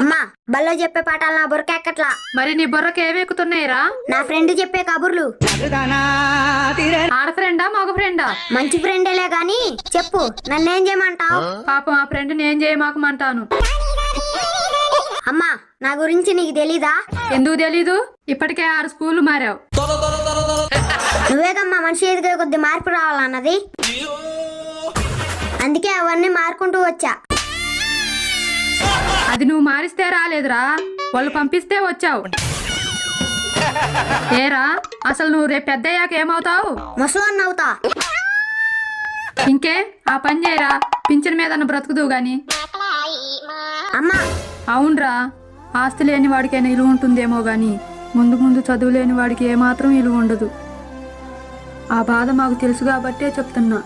అమ్మా బల్లో చెప్పే పాఠాలు నా బుర్రకి ఎక్కట్లా. మరి నీ బుర్రకి ఏవెక్కుతున్నాయిరా? నా ఫ్రెండ్ చెప్పే కబుర్లు. ఆడ ఫ్రెండా మగ ఫ్రెండా? మంచి ఫ్రెండేలే గాని చెప్పు, నన్నేం చేయమంటావు? పాపం ఆ ఫ్రెండ్ నేను చేయమాకమంటాను. అమ్మా నా గురించి నీకు తెలీదా? ఎందుకు తెలీదు? ఇప్పటికే 6 స్కూళ్ళు మారావు. నువ్వేగమ్మా మనిషి ఎదిగే కొద్ది మార్పు రావాలన్నది. అందుకే అవన్నీ మారుకుంటూ వచ్చా. అది నువ్వు మారిస్తే రాలేదురా, వాళ్ళు పంపిస్తే వచ్చావు. ఏరా అసలు నువ్వు రేపు పెద్దయ్యాక ఏమవుతావు? ముసలోన్ని అవుతా. ఇంకే ఆ పని చేయరా, పింఛన్ మీద బ్రతుకుదువు గాని. అమ్మా అవునరా, ఆస్తి లేని వాడికైనా ఇలువ ఉంటుందేమో గాని ముందు ముందు చదువు లేని వాడికి ఏమాత్రం ఇలువ ఉండదు. ఆ బాధ మాకు తెలుసు కాబట్టే చెప్తున్నా.